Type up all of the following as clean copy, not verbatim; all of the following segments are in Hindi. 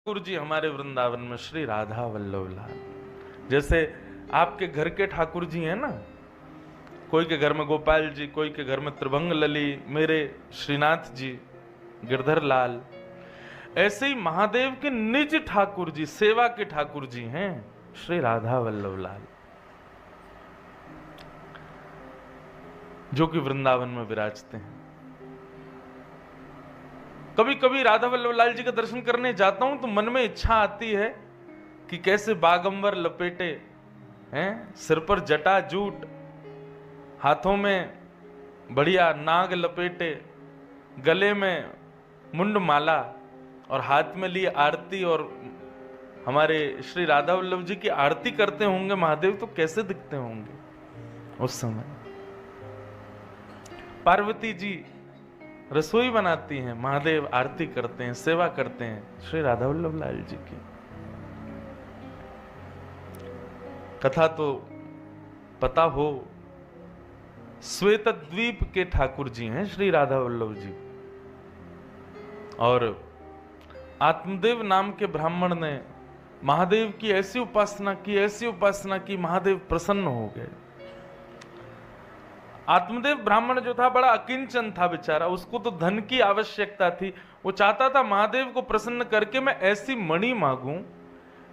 ठाकुर जी हमारे वृंदावन में श्री राधा वल्लभ लाल। जैसे आपके घर के ठाकुर जी हैं ना, कोई के घर में गोपाल जी, कोई के घर में त्रिभंग लली, मेरे श्रीनाथ जी गिरधर लाल, ऐसे ही महादेव के निज ठाकुर जी, सेवा के ठाकुर जी हैं श्री राधा वल्लभ लाल, जो कि वृंदावन में विराजते हैं। कभी कभी राधा वल्लभ लाल जी का दर्शन करने जाता हूं तो मन में इच्छा आती है कि कैसे बागंबर लपेटे हैं, सिर पर जटा जूट, हाथों में बढ़िया नाग लपेटे, गले में मुंड माला और हाथ में लिए आरती, और हमारे श्री राधा वल्लभ जी की आरती करते होंगे महादेव, तो कैसे दिखते होंगे उस समय। पार्वती जी रसोई बनाती हैं, महादेव आरती करते हैं, सेवा करते हैं श्री राधा वल्लभ लाल जी की। कथा तो पता हो, श्वेत द्वीप के ठाकुर जी हैं श्री राधा वल्लभ जी, और आत्मदेव नाम के ब्राह्मण ने महादेव की ऐसी उपासना की, ऐसी उपासना की, महादेव प्रसन्न हो गए। आत्मदेव ब्राह्मण जो था बड़ा अकिंचन था बेचारा, उसको तो धन की आवश्यकता थी। वो चाहता था महादेव को प्रसन्न करके मैं ऐसी मणि मांगूं,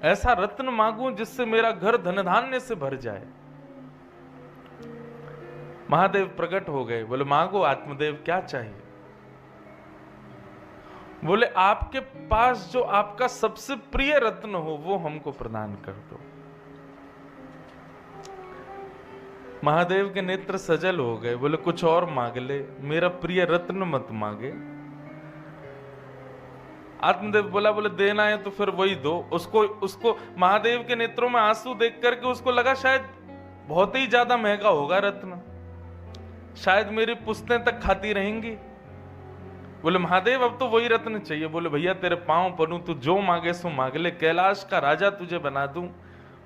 ऐसा रत्न मांगूं जिससे मेरा घर धन धान्य से भर जाए। महादेव प्रकट हो गए, बोले मांगो आत्मदेव, क्या चाहिए? बोले आपके पास जो आपका सबसे प्रिय रत्न हो वो हमको प्रदान कर दो। महादेव के नेत्र सजल हो गए, बोले कुछ और मांग ले, मेरा प्रिय रत्न मत मांगे। आत्मदेव बोले देना है तो फिर वही दो। उसको महादेव के नेत्रों में आंसू देख करके उसको लगा शायद बहुत ही ज्यादा महंगा होगा रत्न, शायद मेरी पुश्तें तक खाती रहेंगी। बोले महादेव अब तो वही रत्न चाहिए। बोले भैया तेरे पांव पड़ूं, तू जो मांगे सो मांग ले, कैलाश का राजा तुझे बना दूं,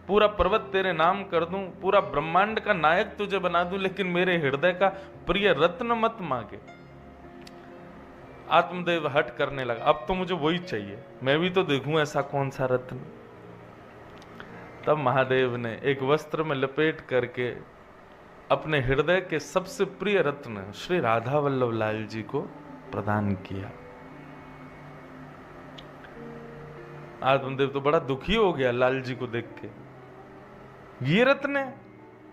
पूरा पर्वत तेरे नाम कर दूं, पूरा ब्रह्मांड का नायक तुझे बना दूं, लेकिन मेरे हृदय का प्रिय रत्न मत मांगे। आत्मदेव हट करने लगा, अब तो मुझे वही चाहिए, मैं भी तो देखूं ऐसा कौन सा रत्न। तब महादेव ने एक वस्त्र में लपेट करके अपने हृदय के सबसे प्रिय रत्न श्री राधा वल्लभ लाल जी को प्रदान किया। आत्मदेव तो बड़ा दुखी हो गया लाल जी को देख के, ये रत्न है।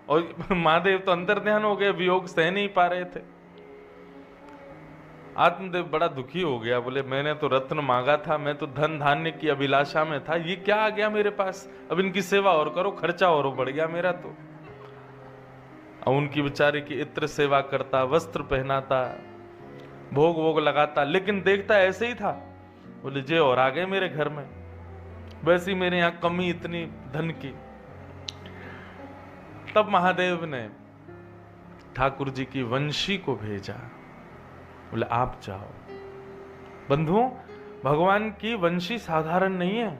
और महादेव तो अंतर ध्यान हो गए, वियोग सह नहीं पा रहे थे। आत्मदेव बड़ा दुखी हो गया, बोले मैंने तो रत्न मांगा था, मैं तो धन धान्य की अभिलाषा में था, ये क्या आ गया मेरे पास? अब इनकी सेवा और करो, खर्चा और बढ़ गया मेरा तो। अब उनकी बेचारे की इत्र सेवा करता, वस्त्र पहनाता, भोग वोग लगाता, लेकिन देखता ऐसे ही था। बोले जे और आ गए मेरे घर में, वैसी मेरे यहां कमी इतनी धन की। तब महादेव ने ठाकुर जी की वंशी को भेजा, बोले आप जाओ। बंधुओं, भगवान की वंशी साधारण नहीं है।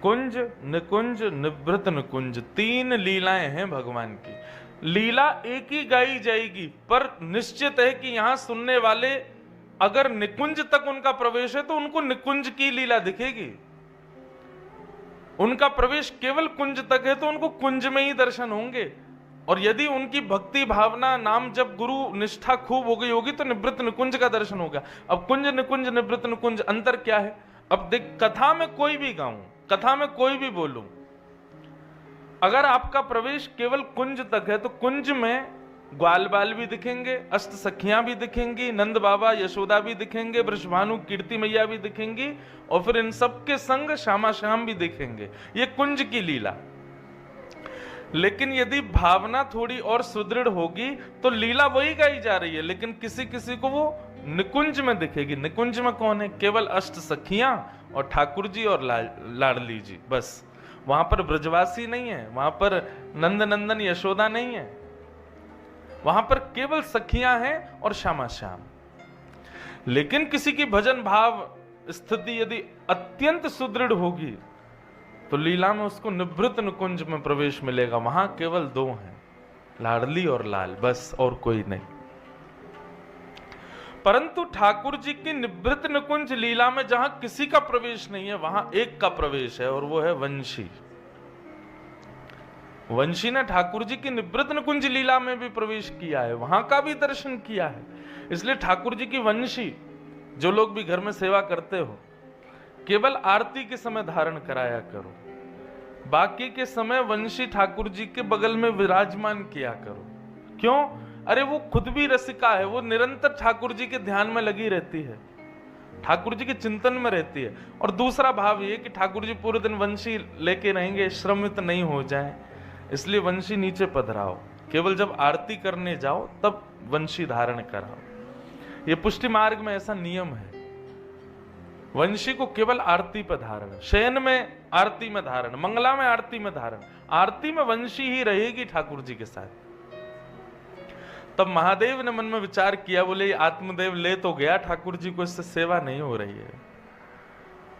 कुंज, निकुंज, निवृत निकुंज, 3 लीलाएं हैं भगवान की। लीला एक ही गाई जाएगी, पर निश्चित है कि यहां सुनने वाले अगर निकुंज तक उनका प्रवेश है तो उनको निकुंज की लीला दिखेगी। उनका प्रवेश केवल कुंज तक है तो उनको कुंज में ही दर्शन होंगे। और यदि उनकी भक्ति भावना, नाम जब गुरु निष्ठा खूब हो गई होगी तो निवृत्त निकुंज का दर्शन होगा। अब कुंज निकुंज निवृत्त निकुंज अंतर क्या है? अब देख, कथा में कोई भी गाऊं, कथा में कोई भी बोलूं, अगर आपका प्रवेश केवल कुंज तक है तो कुंज में ग्वाल बाल भी दिखेंगे, अष्ट सखियां भी दिखेंगी, नंद बाबा यशोदा भी दिखेंगे, वृषभानु कीर्ति मैया भी दिखेंगी, और फिर इन सब के संग श्यामा श्याम भी दिखेंगे। ये कुंज की लीला। लेकिन यदि भावना थोड़ी और सुदृढ़ होगी तो लीला वही गाई जा रही है, लेकिन किसी किसी को वो निकुंज में दिखेगी। निकुंज में कौन है? केवल अष्ट सखियां और ठाकुर जी और लाडली जी, बस। वहां पर ब्रजवासी नहीं है, वहां पर नंद नंदन यशोदा नहीं है, वहां पर केवल सखियां हैं और श्यामा श्याम। लेकिन किसी की भजन भाव स्थिति यदि अत्यंत सुदृढ़ होगी तो लीला में उसको निवृत्त निकुंज में प्रवेश मिलेगा। वहां केवल 2 हैं, लाडली और लाल, बस, और कोई नहीं। परंतु ठाकुर जी की निवृत्त निकुंज लीला में जहां किसी का प्रवेश नहीं है, वहां एक का प्रवेश है, और वो है वंशी। वंशी ने ठाकुर जी की निवृत्त निकुंज लीला में भी प्रवेश किया है, वहां का भी दर्शन किया है। इसलिए ठाकुर जी की वंशी, जो लोग भी घर में सेवा करते हो, केवल आरती के समय धारण कराया करो, बाकी के समय वंशी ठाकुर जी के बगल में विराजमान किया करो। क्यों? अरे वो खुद भी रसिका है, वो निरंतर ठाकुर जी के ध्यान में लगी रहती है, ठाकुर जी के चिंतन में रहती है। और दूसरा भाव ये कि ठाकुर जी पूरे दिन वंशी लेके रहेंगे, श्रमित नहीं हो जाए, इसलिए वंशी नीचे पधराओ, केवल जब आरती करने जाओ तब वंशी धारण कराओ। ये पुष्टि मार्ग में ऐसा नियम है, वंशी को केवल आरती पर धारण, शयन में आरती में धारण, मंगला में आरती में धारण, आरती में वंशी ही रहेगी ठाकुर जी के साथ। तब महादेव ने मन में विचार किया, बोले आत्मदेव ले तो गया ठाकुर जी को, इससे सेवा नहीं हो रही है।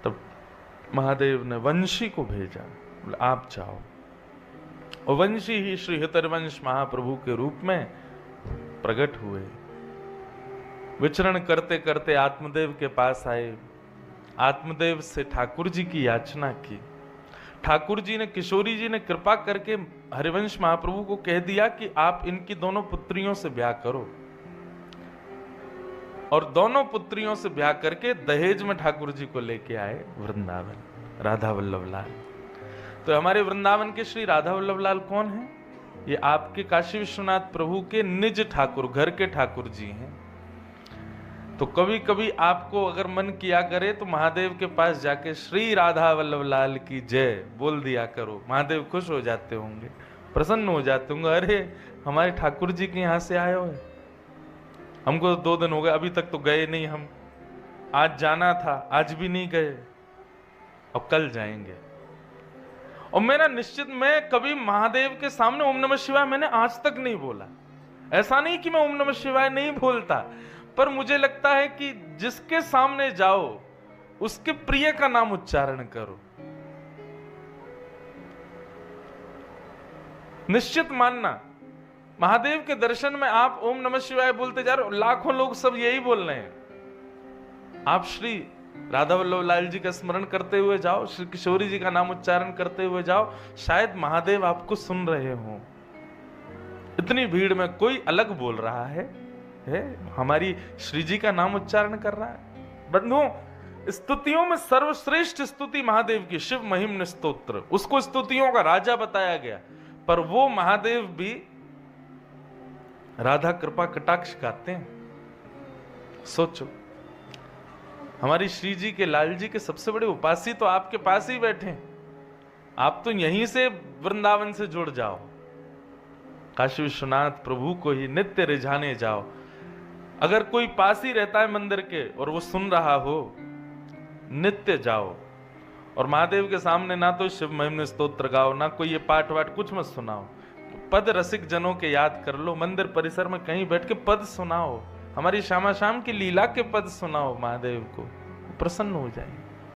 तब महादेव ने वंशी को भेजा, बोले आप जाओ। और वंशी ही श्री हितरवंश महाप्रभु के रूप में प्रकट हुए, विचरण करते करते आत्मदेव के पास आए, आत्मदेव से ठाकुर जी की याचना की। ठाकुर जी ने, किशोरी जी ने कृपा करके हरिवंश महाप्रभु को कह दिया कि आप इनकी दोनों पुत्रियों से ब्याह करो, और दोनों पुत्रियों से ब्याह करके दहेज में ठाकुर जी को लेके आए वृंदावन, राधा वल्लभ लाल। तो हमारे वृंदावन के श्री राधा वल्लभ लाल कौन है? ये आपके काशी विश्वनाथ प्रभु के निज ठाकुर, घर के ठाकुर जी हैं। तो कभी कभी आपको अगर मन किया करे तो महादेव के पास जाके श्री राधा वल्लभ लाल की जय बोल दिया करो, महादेव खुश हो जाते होंगे, प्रसन्न हो जाते होंगे। अरे हमारे ठाकुर जी के यहाँ से आए हो, हमको तो 2 दिन हो गए, अभी तक तो गए नहीं, हम आज जाना था, आज भी नहीं गए, और कल जाएंगे। और मेरा निश्चित, मैं कभी महादेव के सामने ओम नमः शिवाय मैंने आज तक नहीं बोला। ऐसा नहीं कि मैं ओम नमः शिवाय नहीं बोलता, पर मुझे लगता है कि जिसके सामने जाओ उसके प्रिय का नाम उच्चारण करो। निश्चित मानना, महादेव के दर्शन में आप ओम नमः शिवाय बोलते जा रहे हो, लाखों लोग सब यही बोल रहे हैं। आप श्री राधा वल्लभ लाल जी का स्मरण करते हुए जाओ, श्री किशोरी जी का नाम उच्चारण करते हुए जाओ, शायद महादेव आपको सुन रहे हो। इतनी भीड़ में कोई अलग बोल रहा है, हमारी श्री जी का नाम उच्चारण कर रहा है। बंधुओं, स्तुतियों में सर्वश्रेष्ठ स्तुति महादेव की शिव महिम्न स्तोत्र, उसको स्तुतियों का राजा बताया गया, पर वो महादेव भी राधा कृपा कटाक्ष गाते हैं। सोचो, हमारी श्री जी के, लाल जी के सबसे बड़े उपासी तो आपके पास ही बैठे हैं, आप तो यहीं से वृंदावन से जुड़ जाओ, काशी विश्वनाथ प्रभु को ही नित्य रिझाने जाओ। अगर कोई पास ही रहता है मंदिर के और वो सुन रहा हो, नित्य जाओ, और महादेव के सामने ना तो शिव महिम्न स्तोत्र गाओ, ना कोई ये पाठ वाठ कुछ मत सुनाओ, पद रसिक जनों के याद कर लो, मंदिर परिसर में कहीं बैठ के पद सुनाओ, हमारी श्यामा श्याम की लीला के पद सुनाओ, महादेव को प्रसन्न हो जाएंगे।